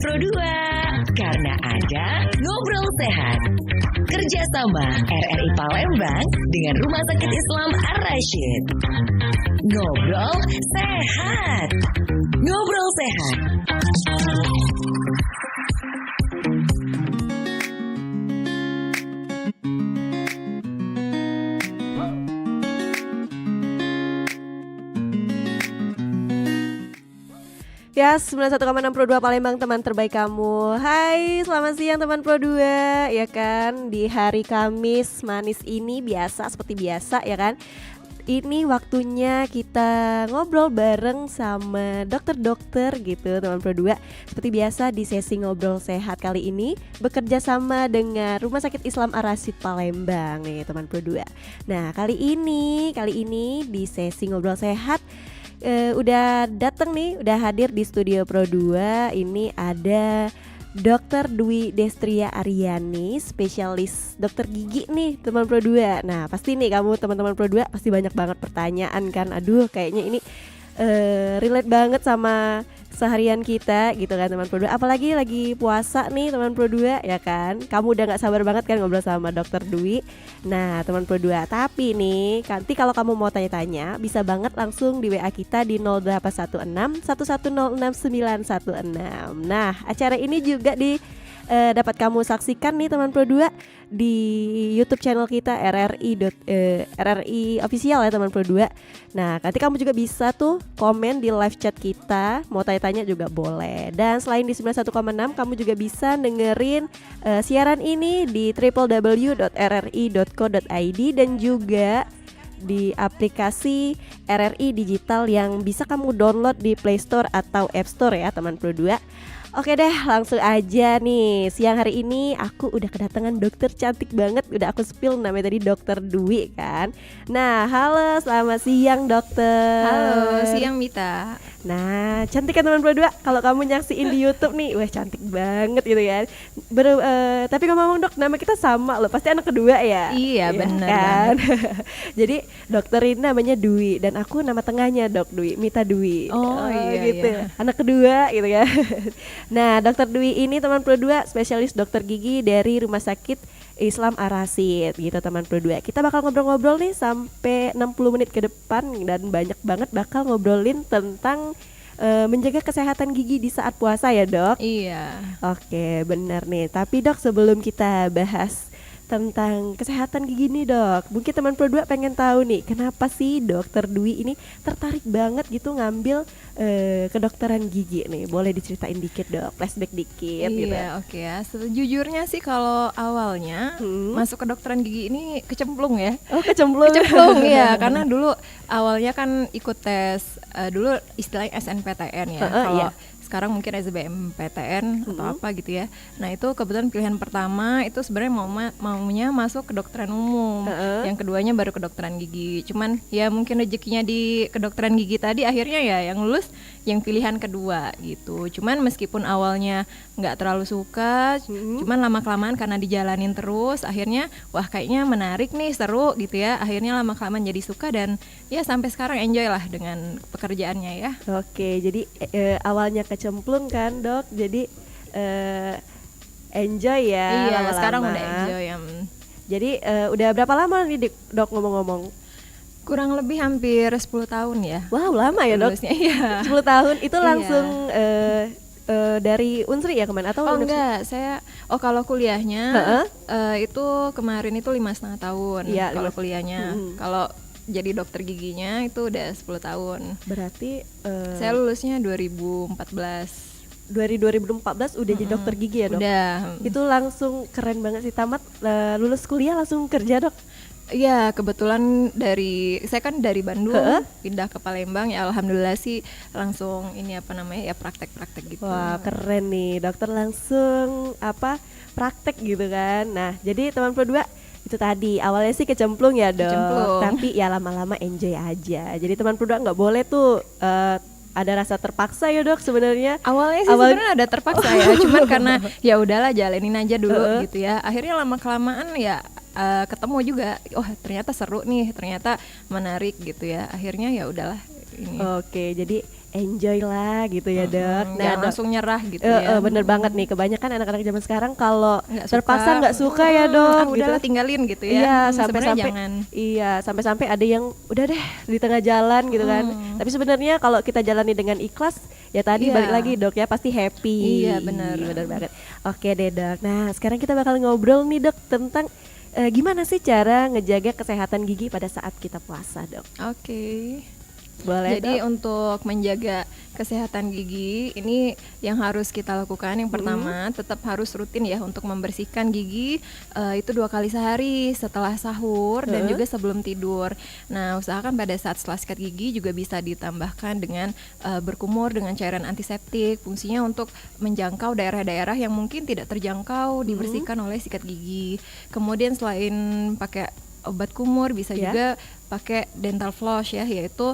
Pro 2, karena ada Ngobrol Sehat. Kerjasama RRI Palembang dengan Rumah Sakit Islam Ar-Rasyid. Ngobrol Sehat. Ngobrol Sehat. Ya, 91,6 Pro 2 Palembang, teman terbaik kamu. Hai, selamat siang teman Pro 2. Ya kan, di hari Kamis manis ini seperti biasa ya kan. Ini waktunya kita ngobrol bareng sama dokter-dokter gitu teman Pro 2. Seperti biasa di sesi Ngobrol Sehat kali ini bekerja sama dengan Rumah Sakit Islam Ar-Rasyid Palembang nih teman Pro 2. Nah, kali ini di sesi Ngobrol Sehat udah datang nih, udah hadir di studio Pro 2. Ini ada Dr. Dwi Destria Aryani, spesialis dokter gigi nih teman Pro 2. Nah pasti nih kamu teman-teman Pro 2 pasti banyak banget pertanyaan kan. Aduh kayaknya ini relate banget sama seharian kita gitu kan teman Pro 2. Apalagi lagi puasa nih teman Pro 2 ya kan. Kamu udah gak sabar banget kan ngobrol sama Dokter Dwi. Nah teman Pro 2, tapi nih nanti kalau kamu mau tanya-tanya bisa banget langsung di WA kita di 0816 1106 916. Nah acara ini juga dapat kamu saksikan nih teman Pro 2 di YouTube channel kita RRI official ya teman Pro 2. Nah, nanti kamu juga bisa tuh komen di live chat kita, mau tanya-tanya juga boleh. Dan selain di 91,6 kamu juga bisa dengerin siaran ini di www.rri.co.id dan juga di aplikasi RRI Digital yang bisa kamu download di Play Store atau App Store ya teman Pro 2. Oke deh, langsung aja nih. Siang hari ini aku udah kedatangan dokter cantik banget. Udah aku spill namanya tadi Dokter Dwi kan. Nah, halo, selamat siang dokter. Halo, siang Mita. Nah, cantik kan teman Pro 2. Kalau kamu nyaksiin di YouTube nih, wah cantik banget gitu kan. Tapi ngomong dok, nama kita sama loh. Pasti anak kedua ya. Iya, benar kan? Jadi dokter ini namanya Dwi dan aku nama tengahnya Dok Dwi, Mita Dwi. Oh iya gitu. iya. Anak kedua gitu ya. Nah, Dokter Dwi ini teman Pro 2 spesialis dokter gigi dari Rumah Sakit Islam Ar-Rasyid gitu teman Pro 2. Kita bakal ngobrol-ngobrol nih sampai 60 menit ke depan dan banyak banget bakal ngobrolin tentang menjaga kesehatan gigi di saat puasa ya dok. Iya. Oke benar nih. Tapi dok sebelum kita bahas tentang kesehatan gigi nih dok, mungkin teman Pro 2 pengen tahu nih kenapa sih Dokter Dwi ini tertarik banget gitu ngambil kedokteran gigi nih. Boleh diceritain dikit dok, flashback dikit gitu. Iya, oke ya. Sejujurnya sih kalau awalnya masuk kedokteran gigi ini kecemplung ya. Oh kecemplung. Kecemplung ya, karena dulu awalnya kan ikut tes dulu istilahnya SNPTN ya. Kalau iya. sekarang mungkin SBMPTN atau apa gitu ya. Nah itu kebetulan pilihan pertama itu sebenarnya maunya masuk kedokteran umum. Yang keduanya baru kedokteran gigi. Cuman ya mungkin rezekinya di kedokteran gigi tadi akhirnya ya yang lulus yang pilihan kedua gitu. Cuman meskipun awalnya nggak terlalu suka, cuman lama-kelamaan karena dijalanin terus, akhirnya wah kayaknya menarik nih, seru gitu ya. Akhirnya lama-kelamaan jadi suka dan ya sampai sekarang enjoy lah dengan pekerjaannya ya. Oke, jadi awalnya kecemplung kan dok, jadi enjoy ya. Iya, lama-lama. sekarang udah enjoy ya. Jadi udah berapa lama nih dok ngomong-ngomong? Kurang lebih hampir 10 tahun ya. Wow lama ya dok. Lulusnya, iya. 10 tahun itu Iya. langsung dari Unsri ya kemarin atau? Oh enggak, kalau kuliahnya itu kemarin itu 5,5 tahun. Iya, kalau kuliahnya. Kalau jadi dokter giginya itu udah 10 tahun. Berarti Saya lulusnya 2014. dari 2014 udah jadi dokter gigi ya dok? Udah. Itu langsung keren banget sih, tamat lulus kuliah langsung kerja dok? Iya, kebetulan saya kan dari Bandung pindah ke Palembang ya, alhamdulillah sih langsung praktek-praktek gitu. Wah keren nih, dokter langsung praktek gitu kan. Nah jadi teman Pro 2 itu tadi awalnya sih kecemplung ya dok, tapi ya lama-lama enjoy aja. Jadi teman Pro 2 nggak boleh tuh ada rasa terpaksa ya dok sebenarnya. Awalnya sih sebenarnya ada terpaksa ya, cuman karena ya udahlah jalanin aja dulu gitu ya. Akhirnya lama-kelamaan ya ketemu juga, oh ternyata seru nih, ternyata menarik gitu ya. Akhirnya ya udahlah ini. Oke, jadi enjoy lah gitu ya dok. Jangan Dok, langsung nyerah gitu ya. bener banget nih, kebanyakan anak-anak zaman sekarang kalau Nggak terpaksa nggak suka ya ah, dok gitu. udahlah tinggalin gitu ya. Iya, Sebenarnya sampai-sampai jangan. iya, sampai-sampai ada yang udah deh di tengah jalan gitu kan. Tapi sebenarnya kalau kita jalani dengan ikhlas ya tadi Iya. balik lagi dok ya pasti happy. Iya, benar. Bener banget. Oke deh dok. Nah sekarang kita bakal ngobrol nih dok tentang gimana sih cara ngejaga kesehatan gigi pada saat kita puasa dok. Oke. Boleh Jadi dok? untuk menjaga kesehatan gigi ini yang harus kita lakukan yang pertama tetap harus rutin ya untuk membersihkan gigi itu 2 kali sehari setelah sahur dan juga sebelum tidur. Nah usahakan pada saat setelah sikat gigi juga bisa ditambahkan dengan berkumur dengan cairan antiseptik. Fungsinya untuk menjangkau daerah-daerah yang mungkin tidak terjangkau dibersihkan oleh sikat gigi. Kemudian selain pakai obat kumur bisa juga pakai dental floss ya, yaitu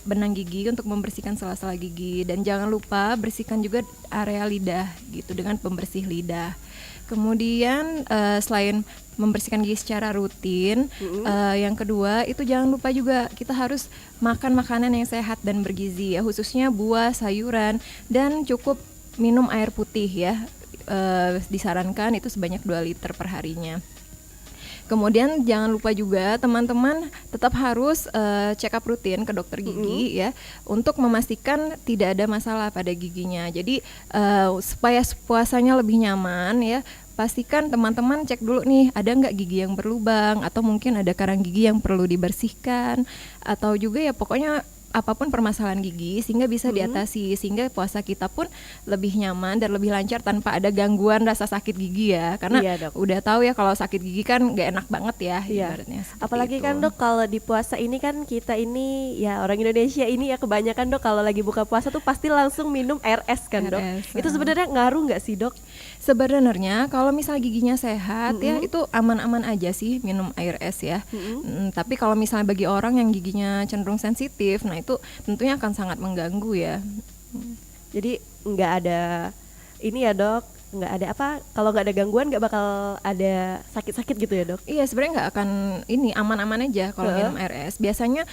benang gigi untuk membersihkan sela-sela gigi. Dan jangan lupa bersihkan juga area lidah gitu dengan pembersih lidah. Kemudian selain membersihkan gigi secara rutin, yang kedua itu jangan lupa juga kita harus makan makanan yang sehat dan bergizi ya, khususnya buah, sayuran, dan cukup minum air putih ya. Disarankan itu sebanyak 2 liter per harinya. Kemudian jangan lupa juga teman-teman tetap harus check up rutin ke dokter gigi ya, untuk memastikan tidak ada masalah pada giginya. Jadi supaya puasanya lebih nyaman ya, pastikan teman-teman cek dulu nih ada nggak gigi yang berlubang atau mungkin ada karang gigi yang perlu dibersihkan, atau juga ya pokoknya apapun permasalahan gigi sehingga bisa diatasi, sehingga puasa kita pun lebih nyaman dan lebih lancar tanpa ada gangguan rasa sakit gigi ya, karena udah tahu ya kalau sakit gigi kan nggak enak banget ya ibaratnya. Apalagi kan dok kalau di puasa ini kan kita ini ya orang Indonesia ini ya kebanyakan dok kalau lagi buka puasa tuh pasti langsung minum air es kan dok. Itu sebenarnya ngaruh nggak sih dok? Sebenarnya kalau misal giginya sehat ya itu aman-aman aja sih minum air es ya. Tapi kalau misalnya bagi orang yang giginya cenderung sensitif, nah itu tentunya akan sangat mengganggu ya. Jadi nggak ada ini ya dok, nggak ada apa, kalau nggak ada gangguan nggak bakal ada sakit-sakit gitu ya dok? Iya sebenarnya nggak akan ini, aman-aman aja kalau minum air es. Biasanya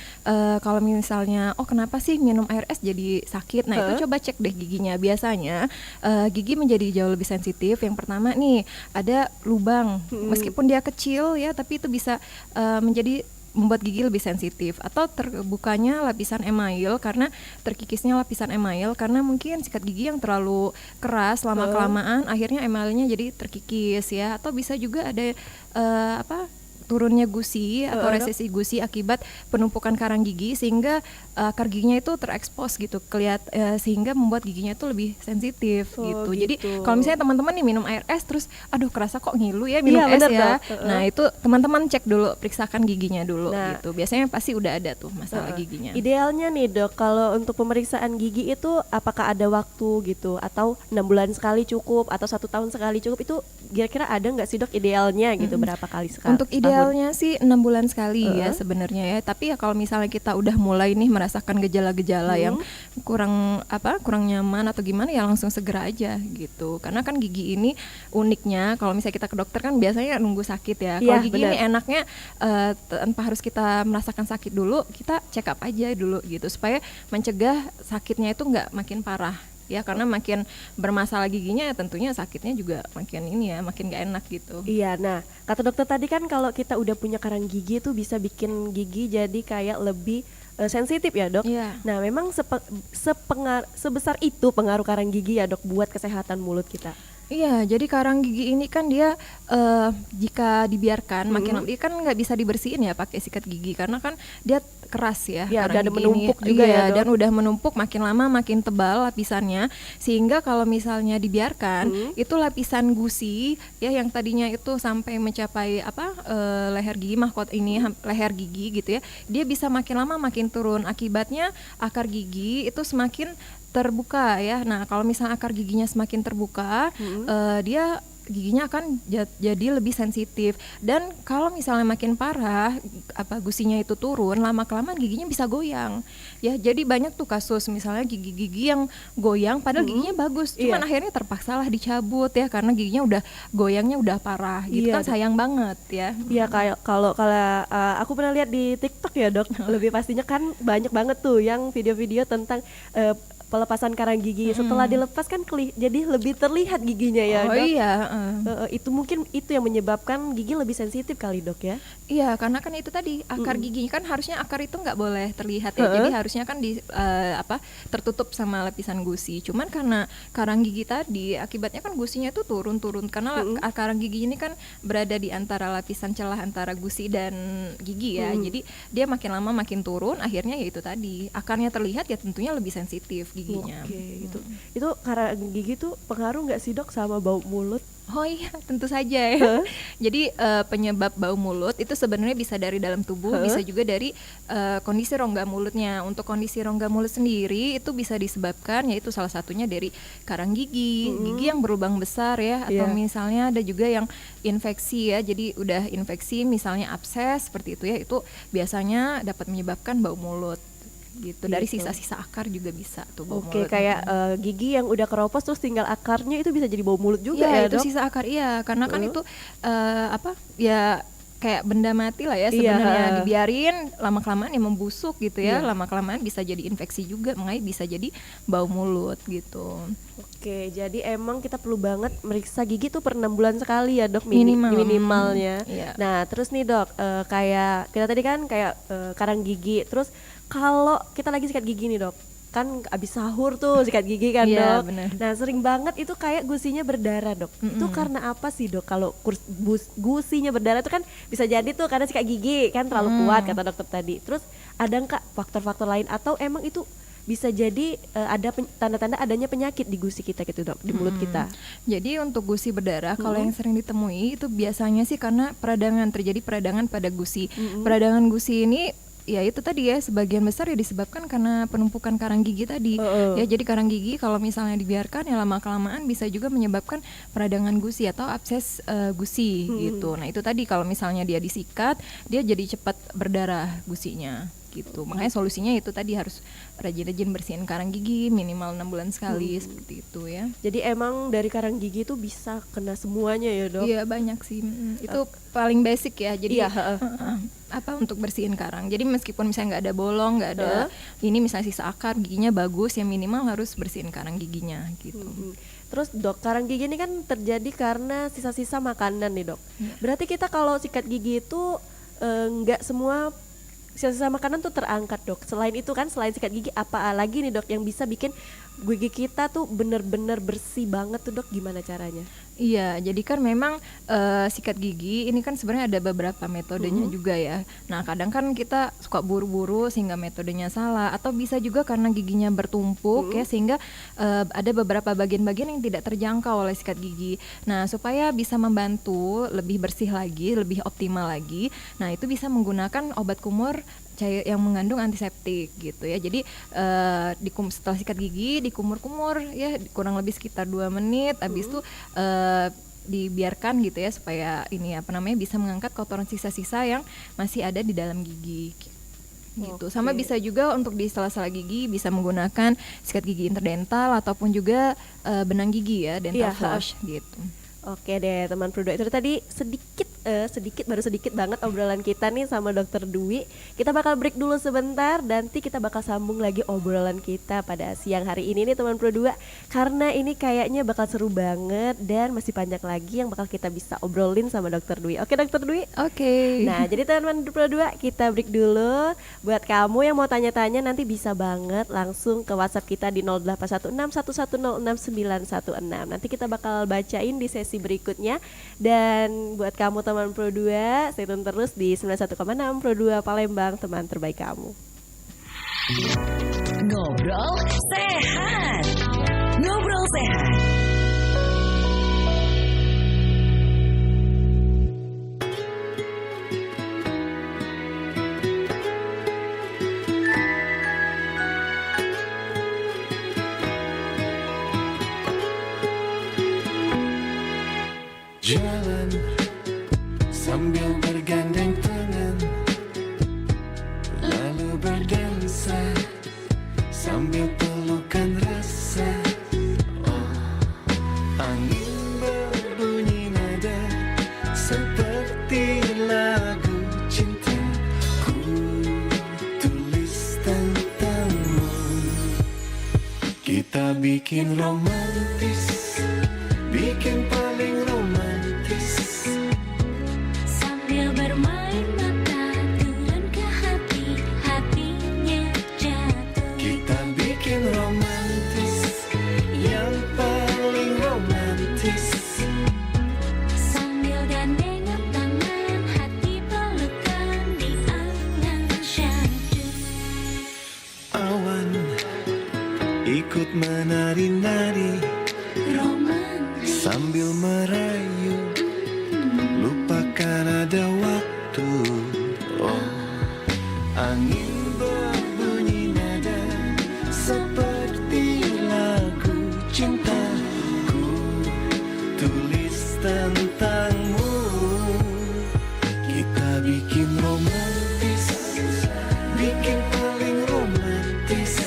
kalau misalnya kenapa sih minum air es jadi sakit, nah itu coba cek deh giginya. Biasanya gigi menjadi jauh lebih sensitif. Yang pertama nih ada lubang, meskipun dia kecil ya tapi itu bisa menjadi membuat gigi lebih sensitif, atau terbukanya lapisan email karena terkikisnya lapisan email karena mungkin sikat gigi yang terlalu keras lama-kelamaan akhirnya emailnya jadi terkikis ya, atau bisa juga ada turunnya gusi atau resesi gusi akibat penumpukan karang gigi sehingga akar giginya itu terekspos gitu, sehingga membuat giginya itu lebih sensitif gitu. Jadi kalau misalnya teman-teman nih minum air es terus aduh kerasa kok ngilu ya minum es ya. Nah, itu teman-teman cek dulu, periksakan giginya dulu gitu. Biasanya pasti udah ada tuh masalah giginya. Idealnya nih dok, kalau untuk pemeriksaan gigi itu apakah ada waktu gitu, atau 6 bulan sekali cukup atau 1 tahun sekali cukup? Itu kira-kira ada nggak sih dok idealnya gitu, berapa kali sekali? Untuk idealnya sih 6 bulan sekali ya sebenarnya ya. Tapi ya kalau misalnya kita udah mulai nih merasakan gejala-gejala yang kurang nyaman atau gimana ya langsung segera aja gitu. Karena kan gigi ini uniknya kalau misalnya kita ke dokter kan biasanya nunggu sakit ya. Kalau gigi ini enaknya tanpa harus kita merasakan sakit dulu, kita check up aja dulu gitu supaya mencegah sakitnya itu nggak makin parah. Ya karena makin bermasalah giginya ya tentunya sakitnya juga makin gak enak gitu. Iya, nah kata dokter tadi kan kalau kita udah punya karang gigi itu bisa bikin gigi jadi kayak lebih sensitif ya dok. Nah memang sebesar itu pengaruh karang gigi ya dok buat kesehatan mulut kita? Iya, jadi karang gigi ini kan dia jika dibiarkan makin lama kan nggak bisa dibersihin ya pakai sikat gigi karena kan dia keras ya, dan menumpuk juga ya, dan udah menumpuk makin lama makin tebal lapisannya, sehingga kalau misalnya dibiarkan itu lapisan gusi ya yang tadinya itu sampai mencapai leher gigi mahkota ini leher gigi gitu ya, dia bisa makin lama makin turun, akibatnya akar gigi itu semakin terbuka ya. Nah kalau misalnya akar giginya semakin terbuka, dia giginya akan jadi lebih sensitif, dan kalau misalnya makin parah gusinya itu turun, lama-kelamaan giginya bisa goyang ya. Jadi banyak tuh kasus misalnya gigi-gigi yang goyang padahal giginya bagus, cuman akhirnya terpaksalah dicabut ya karena giginya udah goyangnya udah parah gitu kan, sayang banget ya. Iya, kayak kalau aku pernah lihat di TikTok ya dok, lebih pastinya kan banyak banget tuh yang video-video tentang pelepasan karang gigi. Setelah dilepas kan jadi lebih terlihat giginya ya, Oh Dok. iya, Itu mungkin itu yang menyebabkan gigi lebih sensitif kali, Dok ya. iya, karena kan itu tadi akar giginya kan harusnya akar itu nggak boleh terlihat ya. Jadi harusnya kan tertutup sama lapisan gusi. Cuman karena karang gigi tadi akibatnya kan gusinya itu turun karena karang gigi ini kan berada di antara lapisan celah antara gusi dan gigi ya. Jadi dia makin lama makin turun, akhirnya ya itu tadi akarnya terlihat ya tentunya lebih sensitif giginya. Oke, itu karang gigi tuh pengaruh nggak sih, Dok, sama bau mulut? Oh iya, tentu saja ya. Jadi penyebab bau mulut itu sebenarnya bisa dari dalam tubuh, bisa juga dari kondisi rongga mulutnya. Untuk kondisi rongga mulut sendiri itu bisa disebabkan, yaitu salah satunya dari karang gigi yang berlubang besar ya, atau misalnya ada juga yang infeksi ya. Jadi udah infeksi misalnya abses seperti itu ya, itu biasanya dapat menyebabkan bau mulut. Gitu. Dari sisa-sisa akar juga bisa tuh bau mulut. Oke, kayak gigi yang udah keropos terus tinggal akarnya itu bisa jadi bau mulut juga ya, itu Dok? sisa akar, iya, karena kan itu ya kayak benda mati lah ya sebenarnya, dibiarin lama-kelamaan ya membusuk gitu ya, lama-kelamaan bisa jadi infeksi juga, makanya bisa jadi bau mulut gitu. Oke, jadi emang kita perlu banget meriksa gigi tuh per 6 bulan sekali ya, Dok, minimalnya. Iya. Nah, terus nih, Dok, kayak kita tadi kan kayak karang gigi, terus kalau kita lagi sikat gigi nih, Dok, kan abis sahur tuh sikat gigi kan, Iya, Dok. bener. Nah, sering banget itu kayak gusinya berdarah, Dok. Itu karena apa sih, Dok? Kalau gusinya berdarah itu kan bisa jadi tuh karena sikat gigi kan terlalu kuat kata dokter tadi. Terus ada nggak faktor-faktor lain atau emang itu bisa jadi ada tanda-tanda adanya penyakit di gusi kita gitu, Dok, di mulut kita? Jadi untuk gusi berdarah kalau yang sering ditemui itu biasanya sih karena terjadi peradangan pada gusi. Peradangan gusi ini ya itu tadi ya sebagian besar ya disebabkan karena penumpukan karang gigi tadi. Ya jadi karang gigi kalau misalnya dibiarkan ya lama-kelamaan bisa juga menyebabkan peradangan gusi atau abses gusi gitu. Nah itu tadi kalau misalnya dia disikat dia jadi cepat berdarah gusinya gitu. Makanya solusinya itu tadi harus rajin-rajin bersihin karang gigi minimal 6 bulan sekali seperti itu ya. Jadi emang dari karang gigi itu bisa kena semuanya ya, Dok? Iya banyak sih. Itu paling basic ya. Jadi untuk bersihin karang. Jadi meskipun misalnya nggak ada bolong, nggak ada ini misalnya sisa akar giginya bagus, ya minimal harus bersihin karang giginya gitu. Terus, Dok, karang gigi ini kan terjadi karena sisa-sisa makanan nih, Dok. Berarti kita kalau sikat gigi itu nggak semua sisa-sisa makanan tuh terangkat, Dok. Selain itu kan, selain sikat gigi apa lagi nih, Dok, yang bisa bikin gigi kita tuh bener-bener bersih banget tuh, Dok? Gimana caranya? Iya, jadi kan memang sikat gigi ini kan sebenarnya ada beberapa metodenya juga ya. Nah kadang kan kita suka buru-buru sehingga metodenya salah, atau bisa juga karena giginya bertumpuk ya sehingga ada beberapa bagian-bagian yang tidak terjangkau oleh sikat gigi. Nah supaya bisa membantu lebih bersih lagi, lebih optimal lagi, nah itu bisa menggunakan obat kumur cair yang mengandung antiseptik gitu ya. Jadi setelah sikat gigi dikumur-kumur ya kurang lebih sekitar 2 menit. Habis itu dibiarkan gitu ya supaya ini bisa mengangkat kotoran sisa-sisa yang masih ada di dalam gigi gitu. Sama bisa juga untuk di sela-sela gigi bisa menggunakan sikat gigi interdental ataupun juga benang gigi ya, dental floss gitu. Oke deh teman Prudo, itu tadi baru sedikit banget obrolan kita nih sama Dokter Dwi. Kita bakal break dulu sebentar, nanti kita bakal sambung lagi obrolan kita pada siang hari ini nih teman Prudo, karena ini kayaknya bakal seru banget dan masih banyak lagi yang bakal kita bisa obrolin sama Dokter Dwi. Oke Dokter Dwi? Oke. Nah jadi teman Prudo, kita break dulu. Buat kamu yang mau tanya-tanya nanti bisa banget langsung ke WhatsApp kita di 081611069916. Nanti kita bakal bacain di sesi berikutnya. Dan buat kamu teman Pro 2, stay tune terus di 91,6 Pro 2 Palembang, teman terbaik kamu. Ngobrol sehat. Ngobrol sehat. Jalan sambil bergandeng tangan, lalu berdansa sambil pelukan rasa. Oh, angin berbunyi nada seperti lagu cinta ku tulis tentangmu. bikin romantis, bikin paling romantis. Sambil bermain mata turun ke hati, hatinya jatuh. Kita bikin romantis, yang paling romantis. Sambil gandengan tangan, hati pelukan di angan syahdu. Awan ikut menari-nari Romantis, sambil merayu, lupakan ada waktu. Oh, angin berbunyi nada seperti lagu cintaku, tulis tentangmu. Kita bikin romantis, bikin paling romantis.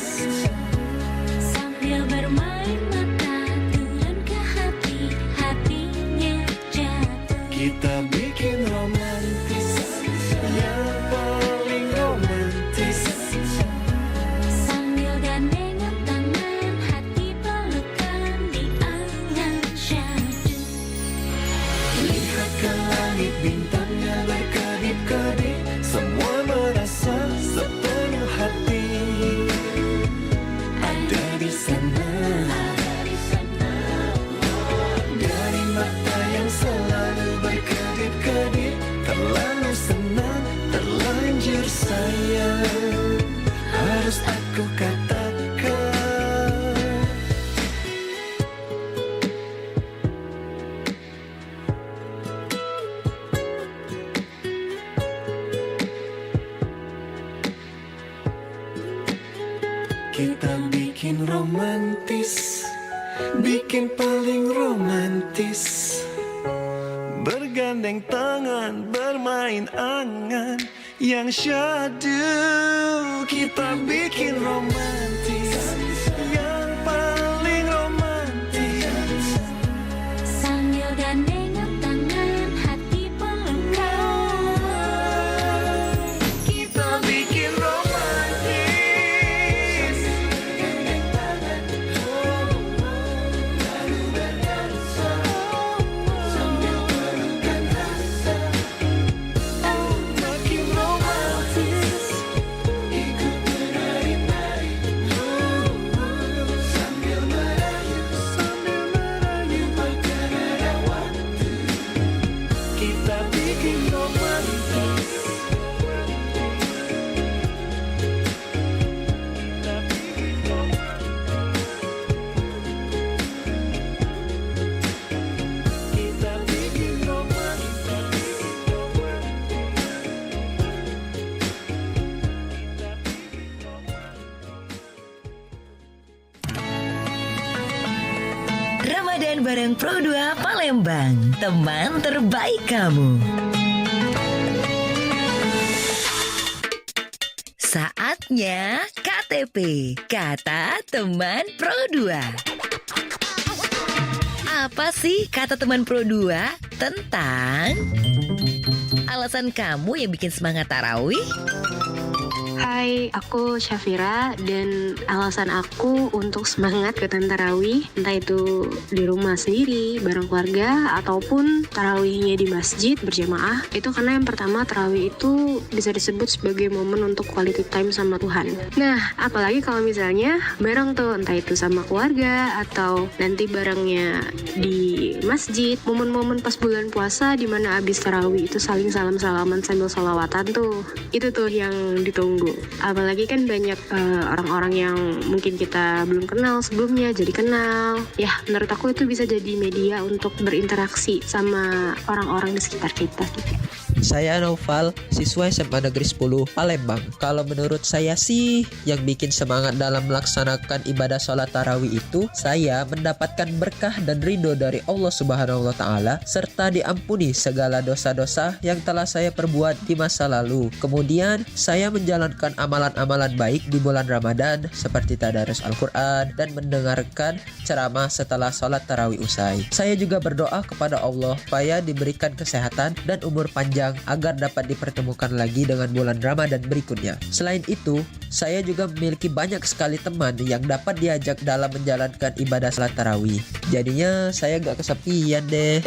sambil bermain mata turun ke hati, hatinya jatuh. Kita bikin romantis, yang paling romantis. Sambil gandengan tangan, hati pelukan di angan syahdu. Lihat ke langit, bintangnya berkedip-kedip, semua merasa sepenuh hati. Ada di sana, dari mata yang selalu berkedip-kedip, terlalu senang, terlanjur sayang, harus aku katakan. Kita bikin romantis, bikin paling romantis. Bergandeng tangan, bermain angan yang syahdu. Kita bikin romantis, yang paling romantis. Sambil gandengan tangan, hati pelukan. Kita bikin romantis. Sambil pelukan rasa, makin romantis. Ikut menari-nari, sambil merayu, lupakan ada waktu. Kita bikin romantis. Kita bikin romantis. Ramadan bareng Pro 2 Palembang, teman terbaik kamu. Saatnya KTP, kata teman Pro 2. Apa sih kata teman Pro 2 tentang alasan kamu yang bikin semangat tarawih? Hai, aku Syafira dan alasan aku untuk semangat ikutan tarawih, entah itu di rumah sendiri, bareng keluarga, ataupun tarawihnya di masjid berjamaah, itu karena yang pertama tarawih itu bisa disebut sebagai momen untuk quality time sama Tuhan. Nah, apalagi kalau misalnya bareng tuh, entah itu sama keluarga atau nanti barengnya di masjid, momen-momen pas bulan puasa di mana abis tarawih itu saling salam-salaman sambil sholawatan tuh, itu tuh yang ditunggu. Apalagi kan banyak orang-orang yang mungkin kita belum kenal sebelumnya jadi kenal. Ya, menurut aku itu bisa jadi media untuk berinteraksi sama orang-orang di sekitar kita gitu. Saya Noval, siswa SMA Negeri 10 Palembang. Kalau menurut saya sih, yang bikin semangat dalam melaksanakan ibadah sholat tarawih itu, saya mendapatkan berkah dan ridho dari Allah Subhanahu wa Ta'ala, serta diampuni segala dosa-dosa yang telah saya perbuat di masa lalu. Kemudian, saya menjalankan amalan-amalan baik di bulan Ramadan, seperti tadarus Al-Quran dan mendengarkan ceramah setelah sholat tarawih usai. Saya juga berdoa kepada Allah supaya diberikan kesehatan dan umur panjang Palembang agar dapat dipertemukan lagi dengan bulan Ramadan berikutnya. Selain itu, saya juga memiliki banyak sekali teman yang dapat diajak dalam menjalankan ibadah salat tarawih. Jadinya saya gak kesepian deh.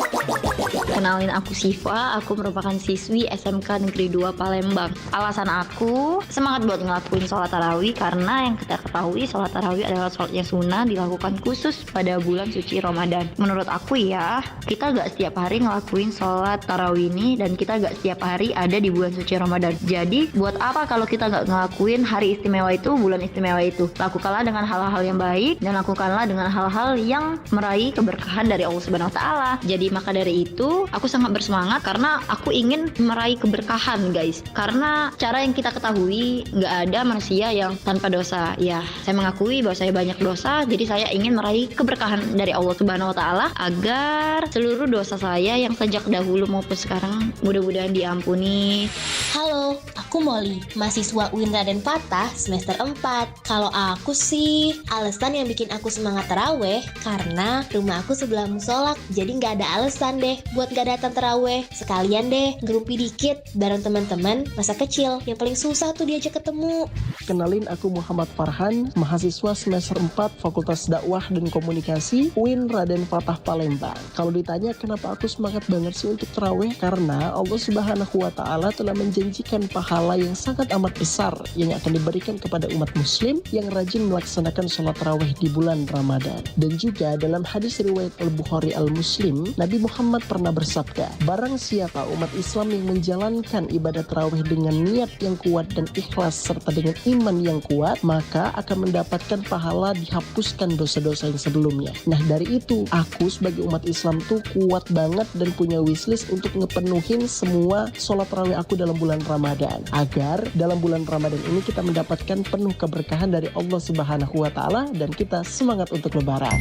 Kenalin, aku Siva, aku merupakan siswi SMK Negeri 2 Palembang. Alasan aku semangat buat ngelakuin sholat tarawih karena yang kita ketahui sholat tarawih adalah sholat yang sunnah dilakukan khusus pada bulan suci Ramadan. Menurut aku ya, kita gak setiap hari ngelakuin sholat tarawih ini dan kita gak setiap hari ada di bulan suci Ramadan. Jadi buat apa kalau kita gak ngelakuin hari istimewa itu, bulan istimewa itu? Lakukanlah dengan hal-hal yang baik dan lakukanlah dengan hal-hal yang meraih keberkahan dari Allah Subhanahu wa taala. Jadi maka dari itu aku sangat bersemangat karena aku ingin meraih keberkahan, guys. Karena cara yang kita ketahui nggak ada manusia yang tanpa dosa. Ya, saya mengakui bahwa saya banyak dosa, jadi saya ingin meraih keberkahan dari Allah Subhanahu wa taala agar seluruh dosa saya yang sejak dahulu maupun sekarang mudah-mudahan diampuni. Halo, aku Molly, mahasiswa UIN Raden Fatah semester 4. Kalau aku sih, alasan yang bikin aku semangat taraweh karena rumah aku sebelah musola, jadi nggak ada alasan deh buat nggak datang taraweh. Sekalian deh ngerumpi dikit bareng teman-teman masa kecil yang paling susah tuh diajak ketemu. Kenalin, aku Muhammad Farhan, mahasiswa semester 4 Fakultas Dakwah dan Komunikasi UIN Raden Fatah Palembang. Kalau ditanya kenapa aku semangat banget sih untuk taraweh, karena Allah Subhanahu wa taala telah menjanjikan pahala yang sangat amat besar yang akan diberikan kepada umat muslim yang rajin melaksanakan sholat taraweh di bulan Ramadan. Dan juga dalam hadis riwayat Al-Bukhari Al-Muslim, Nabi Muhammad pernah bersabda, barang siapa umat Islam yang menjalankan ibadah tarawih dengan niat yang kuat dan ikhlas serta dengan iman yang kuat, maka akan mendapatkan pahala dihapuskan dosa-dosa yang sebelumnya. Nah, dari itu aku sebagai umat Islam tuh kuat banget dan punya wishlist untuk ngepenuhin semua sholat tarawih aku dalam bulan Ramadan, agar dalam bulan Ramadan ini kita mendapatkan penuh keberkahan dari Allah Subhanahu wa taala dan kita semangat untuk lebaran.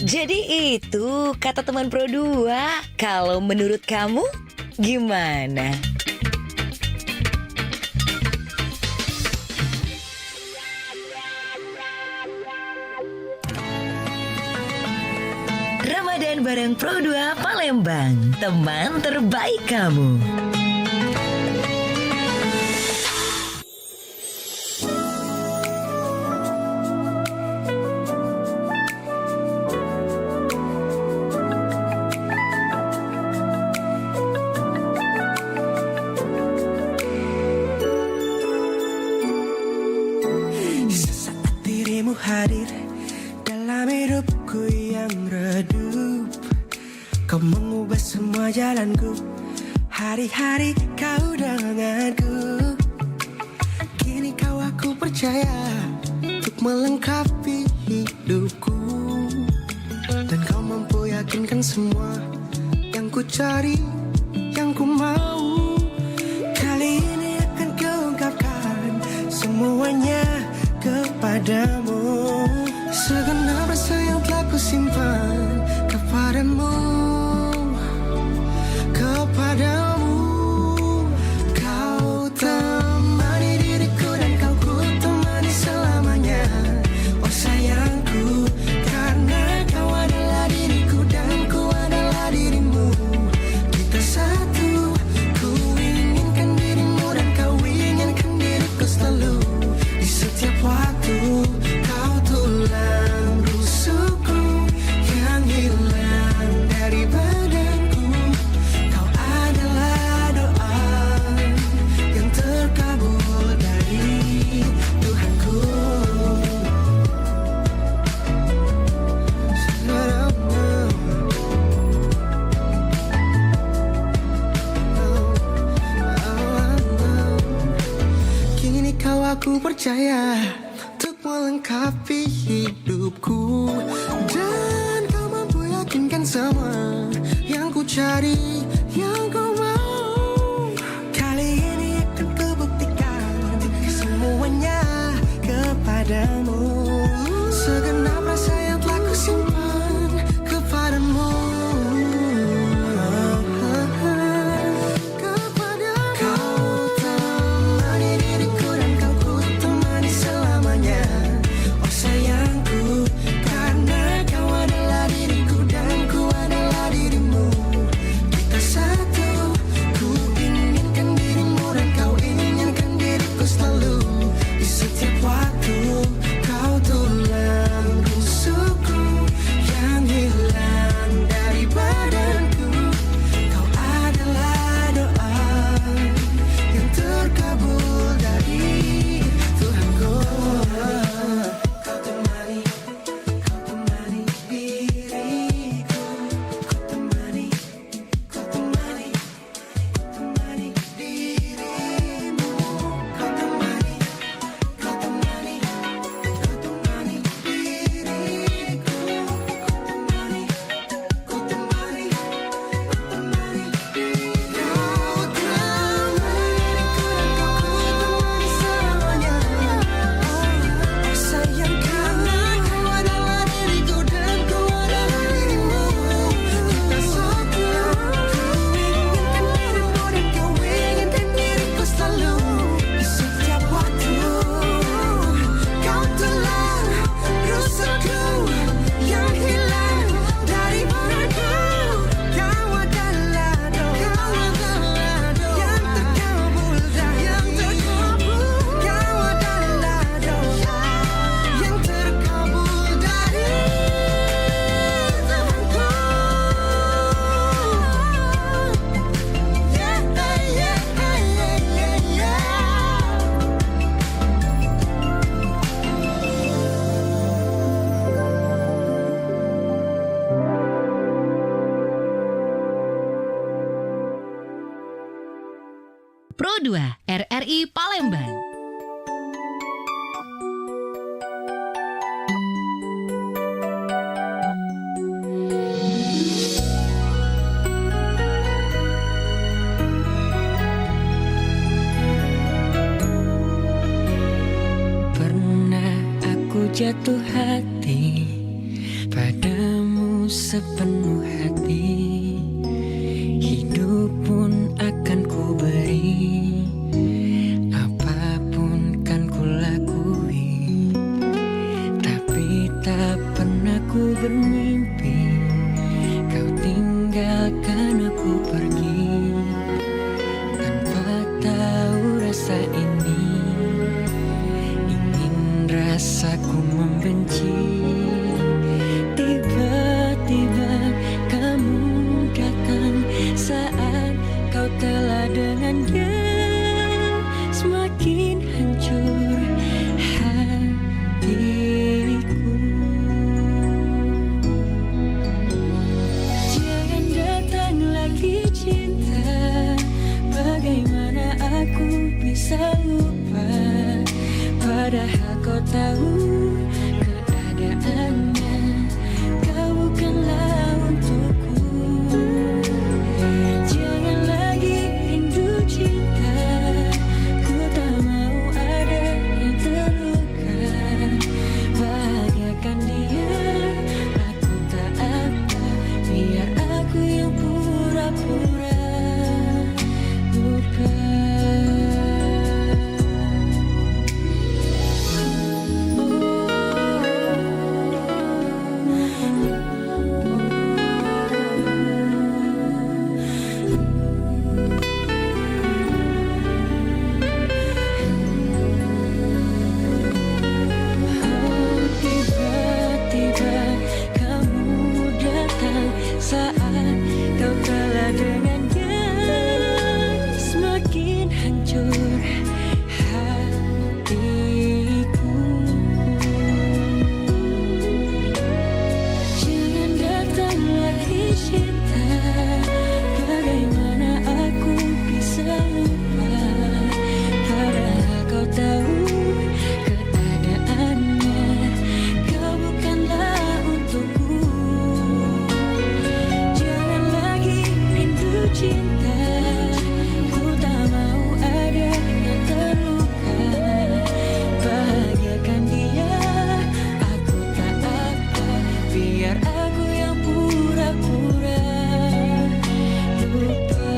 Jadi itu kata teman Pro 2. Kalau menurut kamu gimana? Ramadan bareng Pro 2 Palembang, teman terbaik kamu. Sesaat dirimu hadir dalam hidupku yang redup. Kau mengubah semua jalanku, hari-hari kau denganku. Kini kau aku percaya untuk melengkapi hidupku, dan kau mampu yakinkan semua yang ku cari, yang ku mau. Kali ini akan kau ungkapkan semuanya kepadamu. Segenap rasa yang telah ku simpan kepadamu, kepadamu. Kau temani diriku dan kau ku temani selamanya. Oh sayangku, karena kau adalah diriku dan ku adalah dirimu. Kita satu, ku inginkan dirimu dan kau inginkan diriku selalu. Di setiap waktu kau tulang rusukku yang hilang dari badanku. Kau adalah doa yang terkabul dari Tuhanku. Kini kau aku percaya untuk melengkapi hidupku, dan kau mampu yakinkan semua yang ku cari, yang kau mau. Kali ini akan ku buktikan semuanya kepadamu. Segenap rasa yang telah ku simpan kepadamu. Kau temani diriku dan kau ku temani selamanya. Oh sayangku, karena kau adalah diriku dan ku adalah dirimu. Kita satu, Pro 2 RRI Palembang. Pernah aku jatuh hati padamu sepenuh hati. Hidup pun akan ku beri, apapun kan ku lakui. Tapi tak pernah ku bermimpi kau tinggalkan aku pergi. Tanpa tahu rasa ini, ingin rasaku membenci. Tiba-tiba kamu datang saat kau telah dengan dia. Semakin hancur hatiku. Jangan datang lagi cinta, bagaimana aku bisa lupa, padahal kau tahu keadaannya. Kau bukanlah untukku. Jangan lagi rindu cinta, ku tak mau ada yang terluka. Bahagiakan dia, aku tak apa, biar aku yang pura-pura lupa. Tiba-tiba kamu datang saat kau telah dengan dia. Semakin hancur hatiku. Jangan datang lagi cinta, bagaimana aku bisa lupa, padahal kau tahu keadaannya. Kau bukanlah untukku. Jangan lagi rindu cinta, ku tak mau ada yang terluka. Bahagiakan dia, aku tak apa, biar aku yang pura-pura lupa.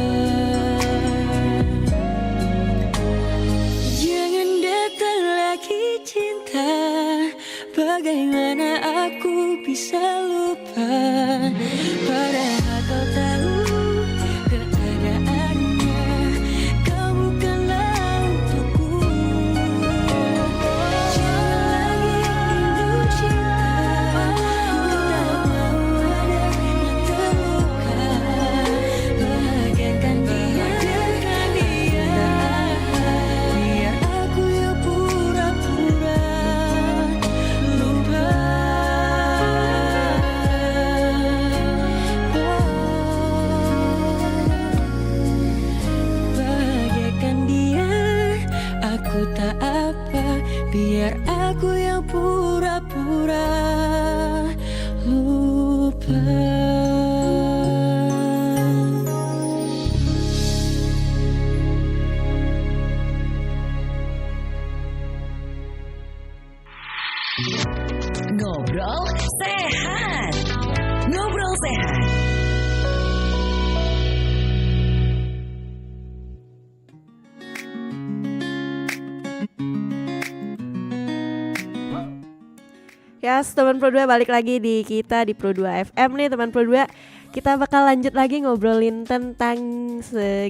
Jangan datang lagi cinta, bagaimana aku bisa lupa, padahal kau tahu keadaannya. Kau bukanlah untukku. Jangan lagi rindu cinta, ku tak mau ada yang terluka. Bahagiakan dia, biar aku yang pura-pura lupa. Bahagiakan dia, aku tak apa, biar aku yang pura-pura lupa. Ngobrol sehat. Ngobrol sehat. Ya, teman Pro 2 balik lagi di kita di Pro 2 FM nih teman Pro 2. Kita bakal lanjut lagi ngobrolin tentang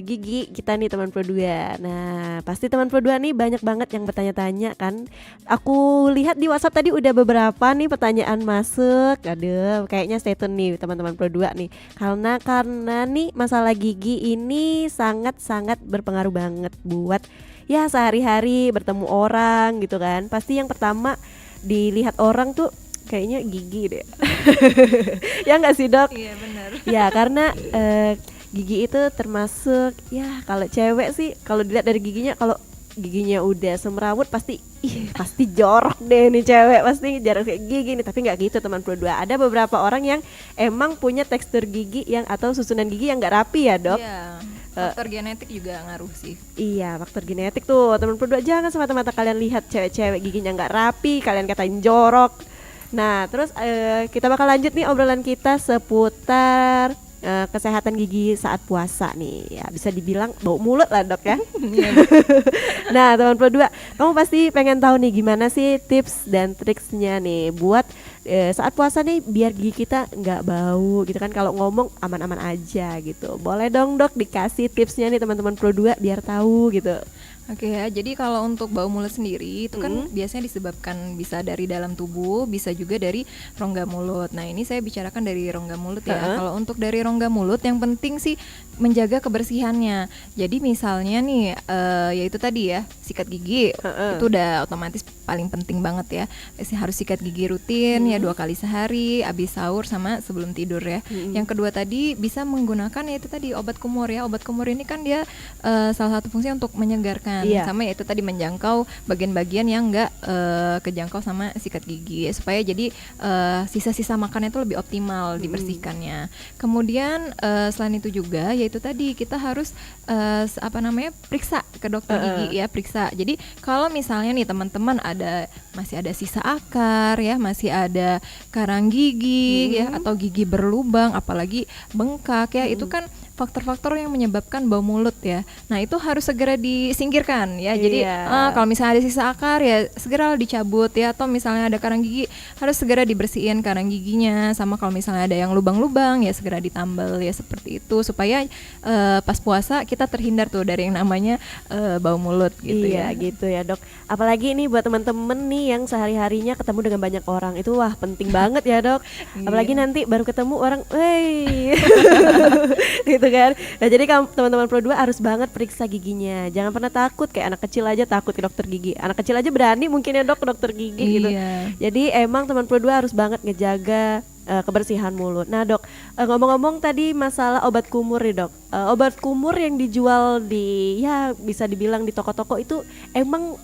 gigi kita nih teman Pro 2. Nah, pasti teman Pro 2 nih banyak banget yang bertanya-tanya kan. Aku lihat di WhatsApp tadi udah beberapa nih pertanyaan masuk. Aduh, kayaknya stay tune nih teman-teman Pro 2 nih. Karena nih masalah gigi ini sangat-sangat berpengaruh banget buat ya sehari-hari bertemu orang gitu kan. Pasti yang pertama dilihat orang tuh kayaknya gigi deh. Ya nggak sih dok? Iya benar. Ya karena gigi itu termasuk ya kalau cewek sih kalau dilihat dari giginya, kalau giginya udah semrawut pasti pasti jorok deh nih cewek, pasti jarang kayak gigi nih. Tapi nggak gitu teman Pro 2. Ada beberapa orang yang emang punya tekstur gigi yang atau susunan gigi yang nggak rapi ya dok. Iya. Faktor genetik juga ngaruh sih. Iya, faktor genetik tuh teman Pro 2. Jangan semata-mata kalian lihat cewek-cewek giginya nggak rapi kalian katain jorok. Nah terus kita bakal lanjut nih obrolan kita seputar kesehatan gigi saat puasa nih. Ya bisa dibilang bau mulut lah dok ya. Nah teman Pro 2, kamu pasti pengen tahu nih gimana sih tips dan triksnya nih buat saat puasa nih biar gigi kita nggak bau gitu kan, kalau ngomong aman-aman aja gitu. Boleh dong dok dikasih tipsnya nih teman-teman Pro 2 biar tahu gitu. Oke ya, jadi kalau untuk bau mulut sendiri itu kan biasanya disebabkan bisa dari dalam tubuh, bisa juga dari rongga mulut. Nah ini saya bicarakan dari rongga mulut ya. Kalau untuk dari rongga mulut yang penting sih menjaga kebersihannya. Jadi misalnya nih yaitu tadi ya sikat gigi itu udah otomatis paling penting banget ya. Harus sikat gigi rutin ya 2 kali sehari, habis sahur sama sebelum tidur ya. Yang kedua tadi bisa menggunakan yaitu tadi obat kumur ya. Obat kumur ini kan dia salah satu fungsi untuk menyegarkan. Sama yaitu tadi menjangkau bagian-bagian yang enggak kejangkau sama sikat gigi ya, supaya jadi sisa-sisa makannya itu lebih optimal dibersihkannya. Kemudian selain itu juga yaitu tadi kita harus periksa ke dokter gigi ya, periksa. Jadi kalau misalnya nih teman-teman masih ada sisa akar ya, masih ada karang gigi ya, atau gigi berlubang apalagi bengkak ya, itu kan faktor-faktor yang menyebabkan bau mulut ya. Nah itu harus segera disingkirkan ya. Jadi kalau misalnya ada sisa akar ya segera dicabut ya, atau misalnya ada karang gigi harus segera dibersihin karang giginya. Sama kalau misalnya ada yang lubang-lubang ya segera ditambal ya, seperti itu supaya pas puasa kita terhindar tuh dari yang namanya bau mulut gitu ya. Gitu ya dok. Apalagi ini buat teman-teman nih yang sehari-harinya ketemu dengan banyak orang, itu wah penting banget ya dok. Apalagi nanti baru ketemu orang, gitu kan. Nah jadi teman-teman Pro 2 harus banget periksa giginya. Jangan pernah takut, kayak anak kecil aja takut ke dokter gigi. Anak kecil aja berani mungkin ya dok ke dokter gigi gitu. Jadi emang teman Pro 2 harus banget ngejaga kebersihan mulut. Nah dok, ngomong-ngomong tadi masalah obat kumur nih dok. Obat kumur yang dijual di ya bisa dibilang di toko-toko itu emang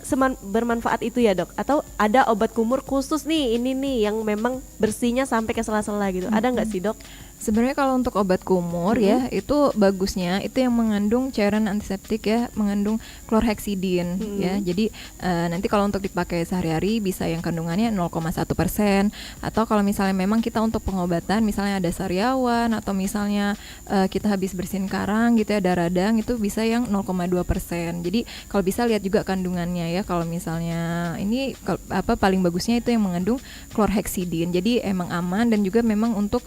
bermanfaat itu ya dok? Atau ada obat kumur khusus nih ini nih yang memang bersihnya sampai ke sela-sela gitu? Ada nggak sih dok? Sebenarnya kalau untuk obat kumur ya itu bagusnya itu yang mengandung cairan antiseptik ya, mengandung chlorhexidine ya. Jadi nanti kalau untuk dipakai sehari-hari bisa yang kandungannya 0,1%, atau kalau misalnya memang kita untuk pengobatan misalnya ada sariawan atau misalnya kita habis bersihin karang gitu ya, ada radang, itu bisa yang 0,2%. Jadi kalau bisa lihat juga kandungannya ya. Kalau misalnya ini paling bagusnya itu yang mengandung chlorhexidine. Jadi emang aman dan juga memang untuk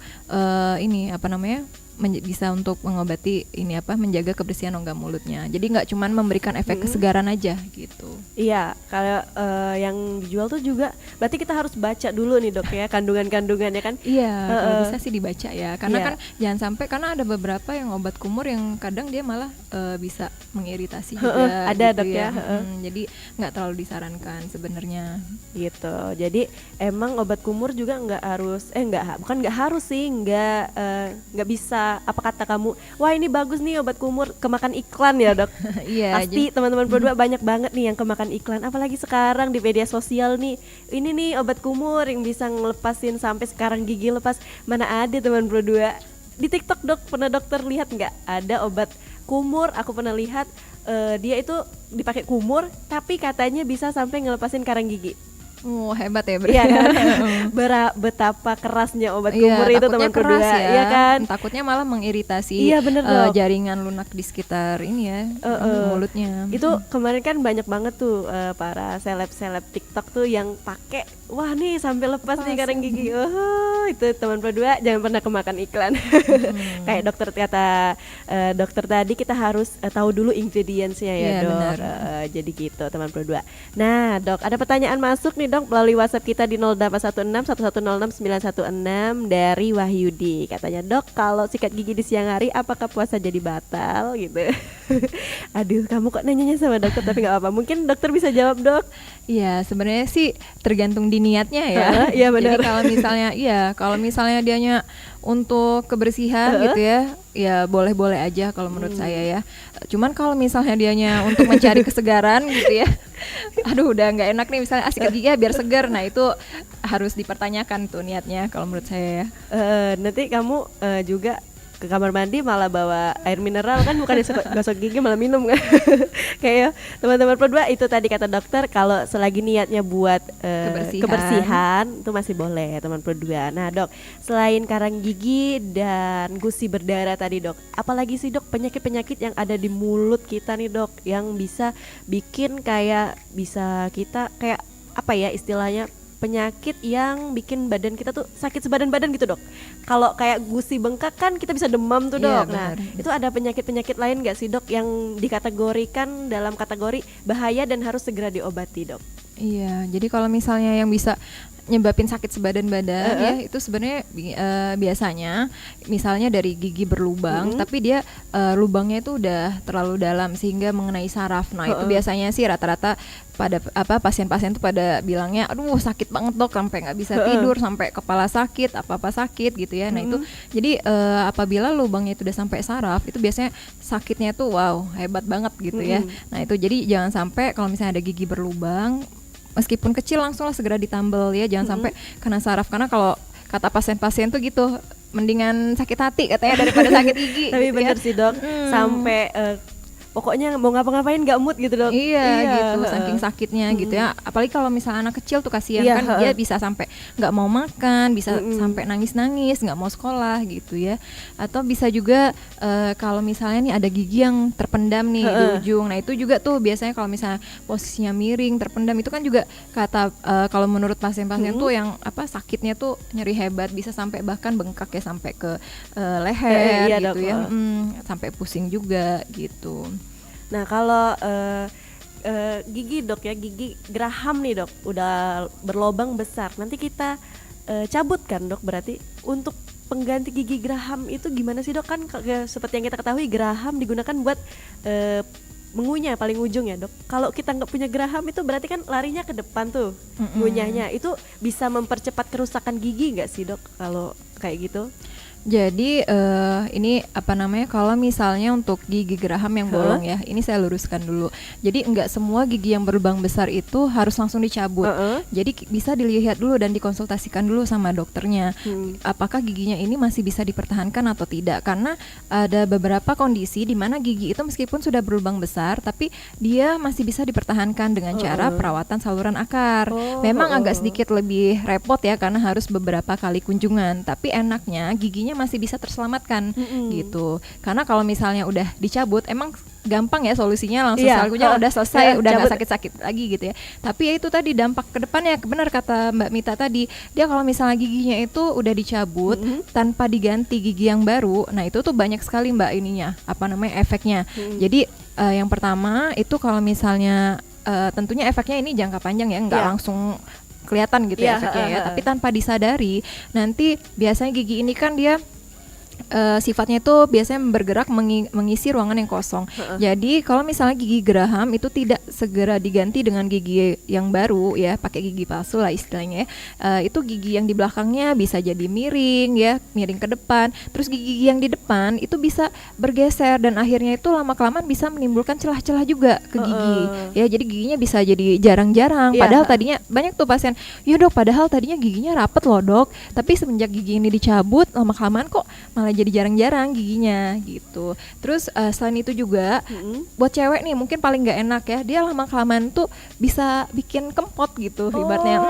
bisa untuk mengobati menjaga kebersihan rongga mulutnya. Jadi nggak cuman memberikan efek kesegaran aja gitu. Iya, kalau yang dijual tuh juga berarti kita harus baca dulu nih dok ya kandungannya kan. Iya, kalau bisa sih dibaca ya. Karena kan jangan sampai, karena ada beberapa yang obat kumur yang kadang dia malah bisa mengiritasi juga. Ada gitu dok ya. Jadi nggak terlalu disarankan sebenarnya. Gitu. Jadi emang obat kumur juga nggak harus, nggak harus sih, nggak bisa. Apa kata kamu, wah ini bagus nih obat kumur, kemakan iklan ya dok. Iya. Pasti teman-teman Pro 2 banyak banget nih yang kemakan iklan. Apalagi sekarang di media sosial nih, ini nih obat kumur yang bisa ngelepasin sampai sekarang gigi lepas. Mana ada teman Pro 2. Di TikTok dok, pernah dokter lihat nggak? Ada obat kumur, aku pernah lihat dia itu dipakai kumur, tapi katanya bisa sampai ngelepasin karang gigi. Hebat ya berarti. Iya kan? Betapa kerasnya obat kumur itu teman Pro 2 ya kan? Takutnya malah mengiritasi jaringan lunak di sekitar ini ya, mulutnya. Itu kemarin kan banyak banget tuh para seleb TikTok tuh yang pakai, wah nih sampai lepas nih karang gigi. Itu teman Pro 2 jangan pernah kemakan iklan. Kayak dokter tadi kita harus tahu dulu ingredientsnya ya dok. Jadi gitu teman Pro 2. Nah dok, ada pertanyaan masuk nih dok melalui WhatsApp kita di 0816 1106 916 dari Wahyudi. Katanya dok, kalau sikat gigi di siang hari apakah puasa jadi batal gitu? Aduh, kamu kok nanyanya sama dokter tapi nggak apa-apa. Mungkin dokter bisa jawab, Dok. Iya, sebenarnya sih tergantung di niatnya ya. Iya benar. Jadi kalau misalnya dianya untuk kebersihan gitu ya boleh-boleh aja kalau menurut saya ya. Cuman kalau misalnya dianya untuk mencari kesegaran gitu ya, aduh udah nggak enak nih misalnya sikat gigi ya biar segar. Nah itu harus dipertanyakan tuh niatnya kalau menurut saya ya. Nanti kamu juga ke kamar mandi malah bawa air mineral kan, bukan gosok gigi malah minum kan. Kayak teman-teman berdua itu tadi kata dokter kalau selagi niatnya buat kebersihan itu masih boleh teman berdua. Nah dok, selain karang gigi dan gusi berdarah tadi dok, apalagi sih dok penyakit-penyakit yang ada di mulut kita nih dok yang bisa bikin kayak bisa kita kayak apa ya istilahnya, penyakit yang bikin badan kita tuh sakit sebadan-badan gitu dok. Kalau kayak gusi bengkak kan kita bisa demam tuh dok. Nah itu ada penyakit-penyakit lain gak sih dok yang dikategorikan dalam kategori bahaya dan harus segera diobati dok? Iya, jadi kalau misalnya yang bisa nyebabin sakit sebadan-badan ya itu sebenarnya biasanya misalnya dari gigi berlubang tapi dia lubangnya itu udah terlalu dalam sehingga mengenai saraf. Nah itu biasanya sih rata-rata pada pasien-pasien tuh pada bilangnya aduh sakit banget dok, sampai nggak bisa tidur, sampai kepala sakit, apa-apa sakit gitu ya. Nah itu jadi apabila lubangnya itu udah sampai saraf itu biasanya sakitnya tuh wow hebat banget gitu ya. Nah itu jadi jangan sampai kalau misalnya ada gigi berlubang meskipun kecil langsunglah segera ditambal ya, jangan sampai kena saraf, karena kalau kata pasien-pasien tuh gitu mendingan sakit hati katanya daripada sakit gigi. Tapi gitu bener ya. sih dok, sampai pokoknya mau ngapa-ngapain gak mood gitu dok. Iya gitu, saking sakitnya gitu ya. Apalagi kalau misalnya anak kecil tuh kasihan kan dia bisa sampai nggak mau makan, bisa sampai nangis-nangis, nggak mau sekolah gitu ya. Atau bisa juga kalau misalnya nih ada gigi yang terpendam nih di ujung. Nah itu juga tuh biasanya kalau misalnya posisinya miring, terpendam itu kan juga kata kalau menurut pasien-pasien tuh yang apa sakitnya tuh nyeri hebat, bisa sampai bahkan bengkak ya sampai ke leher gitu dok, ya. Sampai pusing juga gitu. Nah kalau gigi dok ya, gigi geraham nih dok udah berlobang besar, nanti kita cabut kan dok, berarti untuk pengganti gigi geraham itu gimana sih dok? Kan seperti yang kita ketahui geraham digunakan buat mengunyah paling ujung ya dok. Kalau kita nggak punya geraham itu berarti kan larinya ke depan tuh ngunyahnya, itu bisa mempercepat kerusakan gigi nggak sih dok kalau kayak gitu? Jadi ini apa namanya, kalau misalnya untuk gigi geraham yang bolong ya, ini saya luruskan dulu. Jadi enggak semua gigi yang berlubang besar itu harus langsung dicabut. Jadi bisa dilihat dulu dan dikonsultasikan dulu sama dokternya. Apakah giginya ini masih bisa dipertahankan atau tidak? Karena ada beberapa kondisi di mana gigi itu meskipun sudah berlubang besar tapi dia masih bisa dipertahankan dengan cara perawatan saluran akar. Memang agak sedikit lebih repot ya karena harus beberapa kali kunjungan, tapi enaknya giginya masih bisa terselamatkan gitu. Karena kalau misalnya udah dicabut emang gampang ya solusinya, langsung salkunya udah selesai, udah nggak sakit-sakit lagi gitu ya. Tapi ya itu tadi dampak ke depannya, benar kata Mbak Mita tadi, dia kalau misalnya giginya itu udah dicabut tanpa diganti gigi yang baru, nah itu tuh banyak sekali Mbak ininya, apa namanya efeknya. Jadi yang pertama itu kalau misalnya tentunya efeknya ini jangka panjang ya, nggak langsung kelihatan gitu ya efeknya ya, tapi tanpa disadari nanti biasanya gigi ini kan dia sifatnya itu biasanya bergerak mengisi ruangan yang kosong. Jadi kalau misalnya gigi geraham itu tidak segera diganti dengan gigi yang baru ya, pakai gigi palsu lah istilahnya ya, itu gigi yang di belakangnya bisa jadi miring ya, miring ke depan. Terus gigi yang di depan itu bisa bergeser dan akhirnya itu lama-kelamaan bisa menimbulkan celah-celah juga ke gigi ya. Jadi giginya bisa jadi jarang-jarang. Padahal tadinya banyak tuh pasien, ya dok padahal tadinya giginya rapet loh dok, tapi semenjak gigi ini dicabut lama-kelamaan kok malah jadi jarang-jarang giginya gitu. Terus selain itu juga buat cewek nih mungkin paling nggak enak ya, dia lama-kelamaan tuh bisa bikin kempot gitu ibaratnya.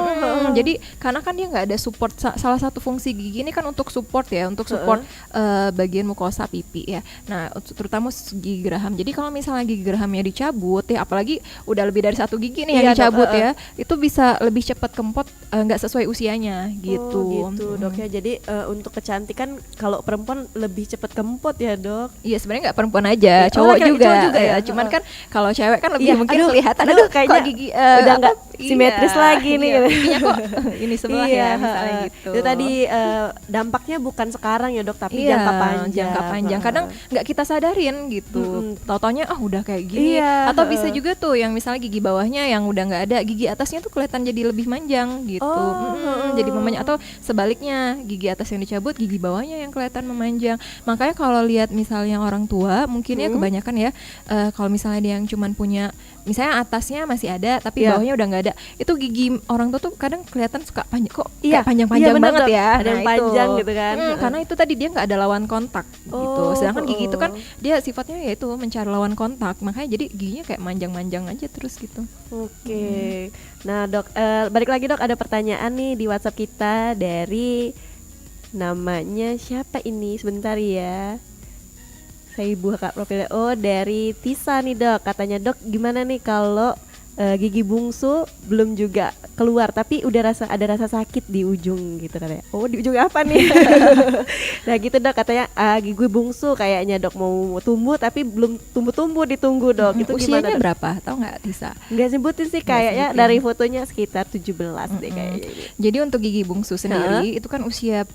Jadi karena kan dia nggak ada support, salah satu fungsi gigi ini kan untuk support ya, untuk support bagian mukosa pipi ya. Nah terutama gigi geraham. Jadi kalau misalnya gigi gerahamnya dicabut ya, apalagi udah lebih dari satu gigi nih yang dicabut ya, itu bisa lebih cepat kempot, nggak sesuai usianya gitu. Gitu dok ya. Jadi untuk kecantikan kalau perempuan lebih cepat kempot ya dok? Iya sebenarnya nggak perempuan aja, cowok juga ya. Cuman kan kalau cewek kan lebih mungkin kelihatan, aduh kayaknya kok gigi udah nggak simetris lagi nih. Iya, pipinya kok ini sebelah ya misalnya gitu. Itu tadi dampaknya bukan sekarang ya dok, tapi Iya, jangka panjang. jangka panjang. Kadang nggak kita sadarin gitu. Tau-taunya udah kayak gini. Iya, Atau bisa juga tuh yang misalnya gigi bawahnya yang udah nggak ada, gigi atasnya tuh kelihatan jadi lebih manjang gitu. Jadi memanjang. Atau sebaliknya, gigi atas yang dicabut, gigi bawahnya yang kelihatan memanjang. Makanya kalau lihat misalnya orang tua, mungkin ya kebanyakan ya, kalau misalnya dia yang cuman punya, misalnya atasnya masih ada tapi bawahnya udah nggak ada, itu gigi orang tua tuh kadang kelihatan suka panjang, kok kayak panjang-panjang bener, banget Dok. ya. Ada yang panjang gitu kan. Karena itu tadi dia nggak ada lawan kontak gitu. Sedangkan gigi itu kan dia sifatnya yaitu mencari lawan kontak, makanya jadi giginya kayak manjang-manjang aja terus gitu. Oke. Nah dok, balik lagi dok, ada pertanyaan nih di WhatsApp kita dari namanya siapa ini? Sebentar ya. Saya buka profilnya. Oh, dari Tisa nih dok. Katanya dok, gimana nih kalau gigi bungsu belum juga keluar tapi udah ada rasa sakit di ujung gitu katanya. Oh, di ujung apa nih? Nah gitu dok, katanya gigi bungsu kayaknya dok mau tumbuh tapi belum tumbuh-tumbuh, ditunggu dok. Itu Usianya gimana dok? berapa? Tahu nggak Tisa? Nggak sebutin sih, kayaknya dari fotonya sekitar 17 deh kayaknya. Jadi untuk gigi bungsu sendiri itu kan usia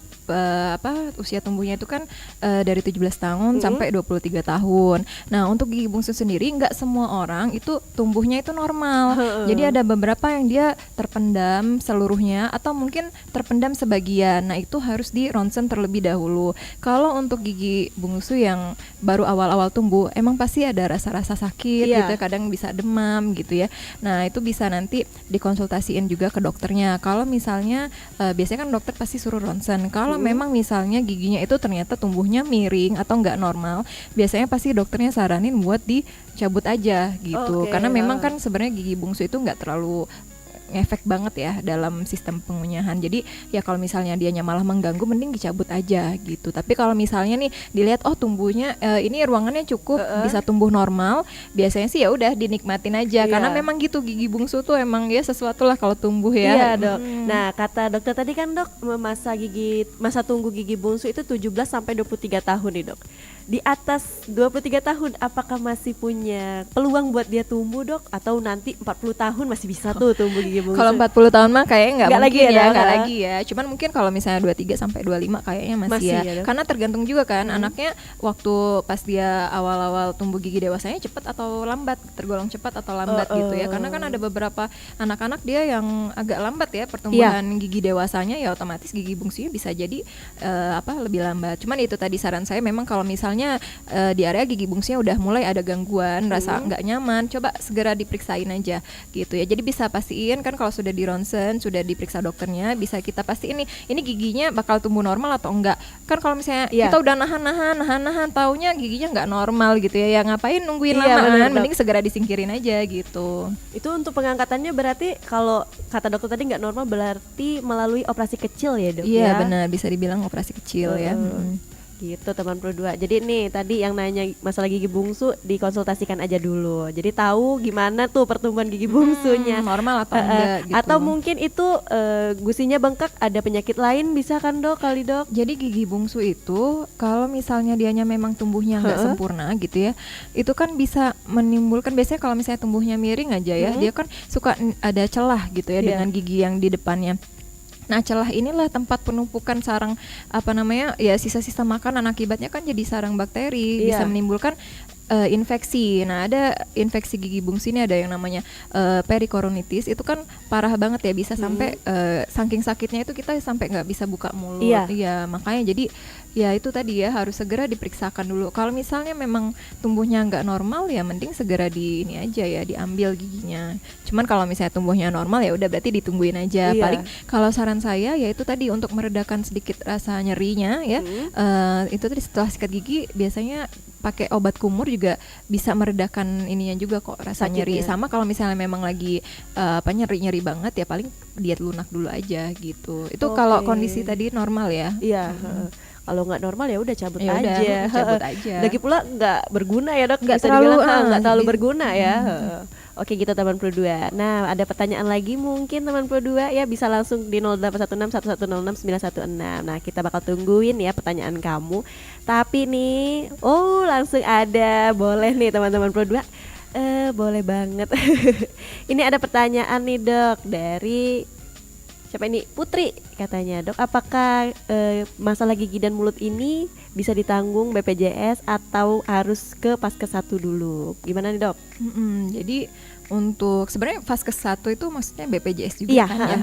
usia tumbuhnya itu kan dari 17 tahun sampai 23 tahun. Nah, untuk gigi bungsu sendiri nggak semua orang itu tumbuhnya itu normal. Jadi ada beberapa yang dia terpendam seluruhnya atau mungkin terpendam sebagian. Nah, itu harus di ronsen terlebih dahulu. Kalau untuk gigi bungsu yang baru awal-awal tumbuh, emang pasti ada rasa-rasa sakit gitu ya, kadang bisa demam gitu ya. Nah, itu bisa nanti dikonsultasiin juga ke dokternya. Kalau misalnya biasanya kan dokter pasti suruh ronsen. Kalau memang misalnya giginya itu ternyata tumbuhnya miring atau nggak normal, biasanya pasti dokternya saranin buat dicabut aja gitu. Karena memang kan sebenarnya gigi bungsu itu nggak terlalu ngefek banget ya dalam sistem pengunyahan. Jadi ya kalau misalnya dianya malah mengganggu, mending dicabut aja gitu. Tapi kalau misalnya nih dilihat tumbuhnya ini ruangannya cukup bisa tumbuh normal, biasanya sih ya udah dinikmatin aja karena memang gitu gigi bungsu tuh emang ya sesuatu lah kalau tumbuh ya. Iya dok. Nah kata dokter tadi kan dok, masa tunggu gigi bungsu itu 17 sampai 23 tahun nih dok. Di atas 23 tahun apakah masih punya peluang buat dia tumbuh dok? Atau nanti 40 tahun masih bisa tuh tumbuh gigi bungsu? Kalau 40 tahun mah kayaknya nggak mungkin lagi ya, nggak lagi ya. Cuman mungkin kalau misalnya 23 sampai 25 kayaknya masih ya. Karena tergantung juga kan anaknya waktu pas dia awal-awal tumbuh gigi dewasanya cepat atau lambat, tergolong cepat atau lambat gitu ya. Karena kan ada beberapa anak-anak dia yang agak lambat ya pertumbuhan gigi dewasanya, ya otomatis gigi bungsunya bisa jadi lebih lambat. Cuman itu tadi saran saya, memang kalau misalnya di area gigi bungsunya udah mulai ada gangguan, rasa nggak nyaman, coba segera diperiksain aja gitu ya. Jadi bisa pastiin kan kalau sudah di ronsen, sudah diperiksa dokternya, bisa kita pastiin ini giginya bakal tumbuh normal atau enggak. Kan kalau misalnya kita udah nahan taunya giginya nggak normal gitu ya, ngapain nungguin lamaan, mending segera disingkirin aja gitu. Itu untuk pengangkatannya berarti kalau kata dokter tadi nggak normal berarti melalui operasi kecil ya dok? Iya benar, bisa dibilang operasi kecil ya. Gitu teman Pro 2. Jadi nih tadi yang nanya masalah gigi bungsu dikonsultasikan aja dulu. Jadi tahu gimana tuh pertumbuhan gigi bungsunya, normal atau enggak gitu. Atau mungkin itu gusinya bengkak, ada penyakit lain bisa kan dok, kali dok? Jadi gigi bungsu itu kalau misalnya dianya memang tumbuhnya nggak sempurna gitu ya, itu kan bisa menimbulkan, biasanya kalau misalnya tumbuhnya miring aja ya, dia kan suka ada celah gitu ya dengan gigi yang di depannya. Nah, celah inilah tempat penumpukan sarang sisa-sisa makanan, akibatnya kan jadi sarang bakteri, bisa menimbulkan infeksi. Nah, ada infeksi gigi bungsu ini ada yang namanya perikoronitis, itu kan parah banget ya, bisa sampai saking sakitnya itu kita sampai nggak bisa buka mulut. Iya, makanya jadi ya itu tadi ya harus segera diperiksakan dulu. Kalau misalnya memang tumbuhnya nggak normal ya mending segera diambil giginya. Cuman kalau misalnya tumbuhnya normal ya udah berarti ditungguin aja. Paling kalau saran saya ya itu tadi untuk meredakan sedikit rasa nyerinya ya. Itu tadi setelah sikat gigi biasanya pakai obat kumur juga bisa meredakan ininya juga kok, rasa nyeri. Sama kalau misalnya memang lagi nyeri-nyeri banget ya paling diet lunak dulu aja gitu. Itu kalau kondisi tadi normal ya. Iya. Kalau nggak normal ya udah cabut ya aja. Udah, cabut aja. Lagi pula nggak berguna ya dok. Nggak terlalu berguna ya. Oke gitu teman Pro 2. Nah ada pertanyaan lagi mungkin teman Pro 2 ya, bisa langsung di 0816 1106 916. Nah kita bakal tungguin ya pertanyaan kamu. Tapi nih langsung ada, boleh nih teman-teman Pro 2. Boleh banget. Ini ada pertanyaan nih dok dari siapa ini? Putri katanya, dok apakah masalah gigi dan mulut ini bisa ditanggung BPJS atau harus ke Paskes 1 dulu? Gimana nih dok? Jadi untuk sebenarnya Vaskes 1 itu maksudnya BPJS juga Iya, kan ya.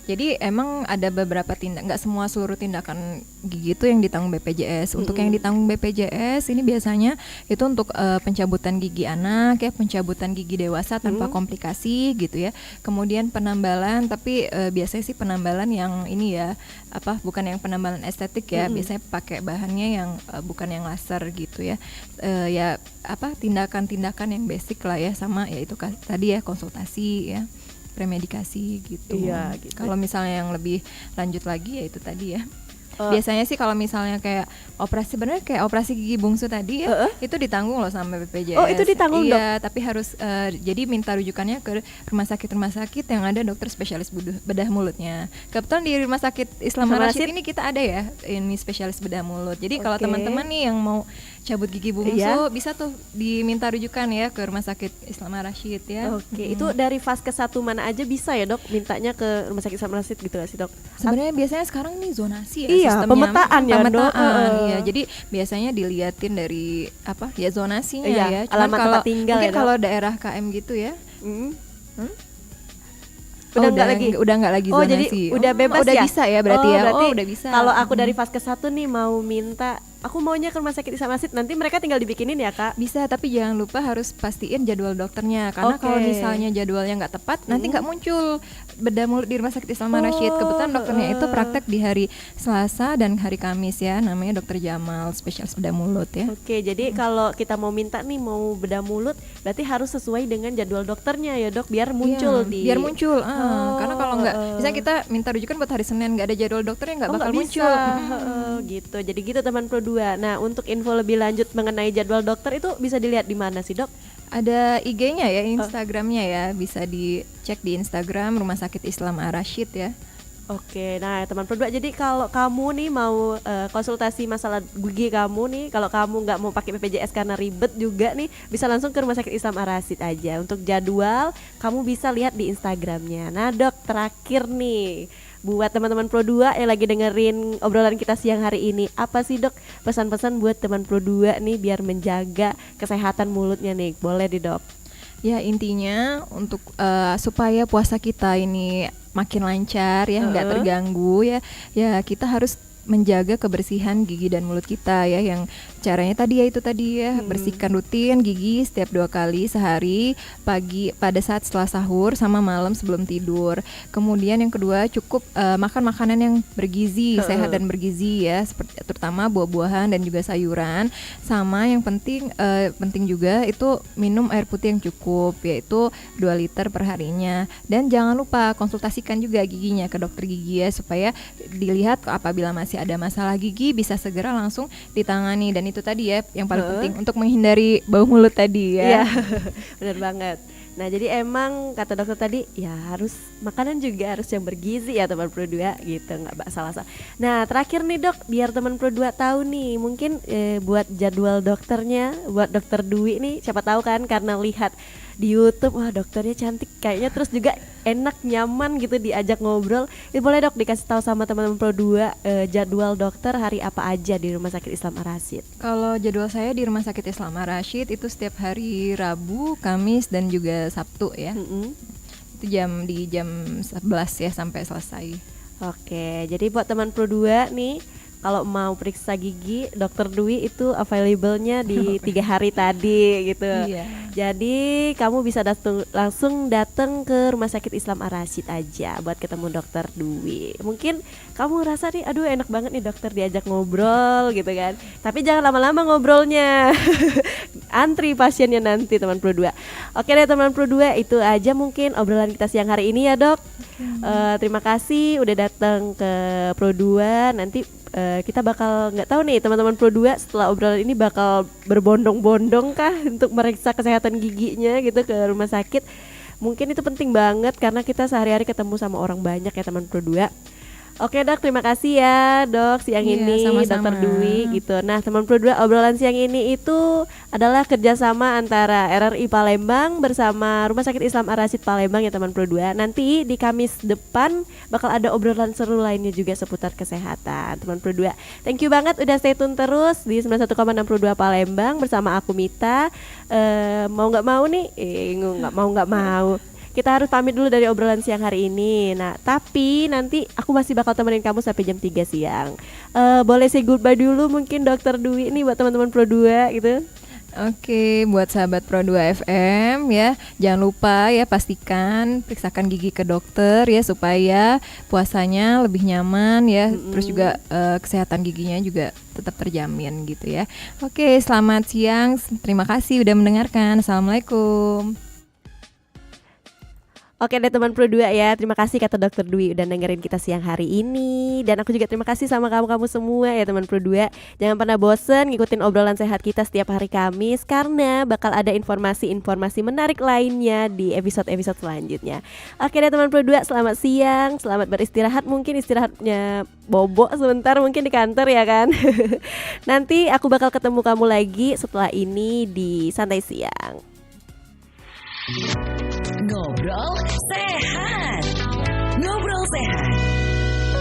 Jadi emang ada beberapa nggak semua seluruh tindakan gigi itu yang ditanggung BPJS. Untuk yang ditanggung BPJS ini biasanya itu untuk pencabutan gigi anak ya, pencabutan gigi dewasa tanpa komplikasi gitu ya. Kemudian penambalan, tapi biasanya sih penambalan yang ini ya, bukan yang penambalan estetik ya. Biasanya pakai bahannya yang bukan yang laser gitu ya. Tindakan-tindakan yang basic lah ya, sama ya itu tadi ya, konsultasi ya, premedikasi gitu. Iya, gitu. Kalau misalnya yang lebih lanjut lagi ya itu tadi ya. Biasanya sih kalau misalnya kayak operasi gigi bungsu tadi ya, itu ditanggung loh sama BPJS. Oh, itu ditanggung, iya, tapi harus jadi minta rujukannya ke rumah sakit yang ada dokter spesialis bedah mulutnya. Kebetulan di Rumah Sakit Islam Ar-Rasyid ini kita ada ya, ini spesialis bedah mulut. Jadi kalau teman-teman nih yang mau cabut gigi bungsu bisa tuh diminta rujukan ya ke Rumah Sakit Islam Ar-Rasyid ya. Oke, itu dari Vaskes 1 mana aja bisa ya dok? Mintanya ke Rumah Sakit Islam Ar-Rasyid gitu gak sih dok? Sebenarnya biasanya sekarang nih zonasi ya. Iya, Sistemnya pemetaan ya, Dok. iya. Jadi biasanya diliatin dari ya zonasinya ya. Cuman alamat tempat tinggal mungkin ya, Dok. kalau daerah KM gitu ya. Udah nggak lagi zonasi. jadi udah bebas udah ya? bisa ya berarti ya. Berarti Udah bisa. Kalau aku dari Vaskes 1 nih mau minta, aku maunya ke Rumah Sakit Islam Ar-Rasyid, nanti mereka tinggal dibikinin ya kak? Bisa, tapi jangan lupa harus pastiin jadwal dokternya, karena kalau misalnya jadwalnya nggak tepat nanti nggak muncul bedah mulut di Rumah Sakit Islam Ar-Rasyid. Kebetulan dokternya itu praktek di hari Selasa dan hari Kamis ya, namanya Dokter Jamal, spesialis bedah mulut ya. Oke, jadi kalau kita mau minta nih mau bedah mulut, berarti harus sesuai dengan jadwal dokternya ya dok, biar muncul biar muncul. Karena kalau nggak, misalnya kita minta rujukan buat hari Senin, nggak ada jadwal dokternya, nggak bakal muncul. Gitu, jadi gitu teman Pro 2. Nah, untuk info lebih lanjut mengenai jadwal dokter itu bisa dilihat di mana sih dok? Ada IG-nya ya, Instagramnya ya, bisa dicek di Instagram Rumah Sakit Islam Ar-Rasyid ya. Oke, nah teman Pro 2, jadi kalau kamu nih mau konsultasi masalah gigi kamu nih, kalau kamu nggak mau pakai BPJS karena ribet juga nih, bisa langsung ke Rumah Sakit Islam Ar-Rasyid aja. Untuk jadwal kamu bisa lihat di Instagramnya. Nah dok, terakhir nih buat teman-teman Pro 2 yang lagi dengerin obrolan kita siang hari ini, apa sih dok pesan-pesan buat teman Pro 2 nih biar menjaga kesehatan mulutnya nih? Boleh di dok? Ya intinya untuk supaya puasa kita ini makin lancar ya, nggak terganggu ya kita harus menjaga kebersihan gigi dan mulut kita ya, yang caranya tadi ya bersihkan rutin gigi setiap 2 kali sehari, pagi pada saat setelah sahur sama malam sebelum tidur. Kemudian yang kedua, cukup makan makanan yang bergizi, sehat dan bergizi ya, seperti terutama buah-buahan dan juga sayuran. Sama yang penting juga itu minum air putih yang cukup, yaitu 2 liter per harinya. Dan jangan lupa konsultasikan juga giginya ke dokter gigi ya, supaya dilihat apabila masih ada masalah gigi bisa segera langsung ditangani. Dan itu tadi ya yang paling penting untuk menghindari bau mulut tadi ya. Iya, benar banget. Nah jadi emang kata dokter tadi ya harus makanan juga harus yang bergizi ya teman Pro 2 gitu, nggak salah. Nah terakhir nih dok, biar teman Pro 2 tahu nih, mungkin buat jadwal dokternya, buat dokter Dwi nih, siapa tahu kan karena lihat di YouTube, wah dokternya cantik kayaknya, terus juga enak, nyaman gitu diajak ngobrol. Ini boleh dok dikasih tahu sama teman-teman Pro 2 jadwal dokter hari apa aja di Rumah Sakit Islam Ar-Rasyid? Kalau jadwal saya di Rumah Sakit Islam Ar-Rasyid itu setiap hari Rabu, Kamis dan juga Sabtu ya. Itu di jam 11 ya sampai selesai. Oke, jadi buat teman Pro 2 nih, kalau mau periksa gigi, dokter Dwi itu available-nya di 3 hari tadi gitu. Iya. Jadi kamu bisa langsung datang ke Rumah Sakit Islam Ar-Rasyid aja buat ketemu dokter Dwi. Mungkin kamu ngerasa nih, aduh enak banget nih dokter diajak ngobrol gitu kan. Tapi jangan lama-lama ngobrolnya. Antri pasiennya nanti teman Pro 2. Oke deh teman Pro 2, itu aja mungkin obrolan kita siang hari ini ya dok. Terima kasih udah datang ke Pro 2. Nanti kita bakal nggak tahu nih teman-teman Pro 2 setelah obrolan ini bakal berbondong-bondong kah untuk meriksa kesehatan giginya gitu ke rumah sakit. Mungkin itu penting banget karena kita sehari-hari ketemu sama orang banyak ya teman Pro 2. Oke dok, terima kasih ya dok siang Iya, ini sama-sama. Dokter Dwi gitu. Nah teman Pro 2 obrolan siang ini itu adalah kerjasama antara RRI Palembang bersama Rumah Sakit Islam Ar-Rasyid Palembang ya teman Pro 2. Nanti di Kamis depan bakal ada obrolan seru lainnya juga seputar kesehatan teman Pro 2. Thank you banget udah stay tune terus di 91,6 Pro 2 Palembang bersama aku Mita. Mau nggak mau nih, nggak mau. Kita harus pamit dulu dari obrolan siang hari ini. Nah, tapi nanti aku masih bakal temenin kamu sampai jam 3 siang. Boleh say goodbye dulu mungkin Dokter Dwi nih buat teman-teman Pro 2 gitu. Oke, buat sahabat Pro 2 FM ya, jangan lupa ya pastikan periksakan gigi ke dokter ya supaya puasanya lebih nyaman ya, terus juga kesehatan giginya juga tetap terjamin gitu ya. Oke, selamat siang, terima kasih udah mendengarkan. Assalamualaikum. Oke deh teman Pro 2 ya, terima kasih kata Dokter Dwi udah dengerin kita siang hari ini. Dan aku juga terima kasih sama kamu-kamu semua ya teman Pro 2. Jangan pernah bosen ngikutin obrolan sehat kita setiap hari Kamis, karena bakal ada informasi-informasi menarik lainnya di episode-episode selanjutnya. Oke deh teman Pro 2, selamat siang, selamat beristirahat. Mungkin istirahatnya bobok sebentar mungkin di kantor ya kan. Nanti aku bakal ketemu kamu lagi setelah ini di Santai Siang. Ngobrol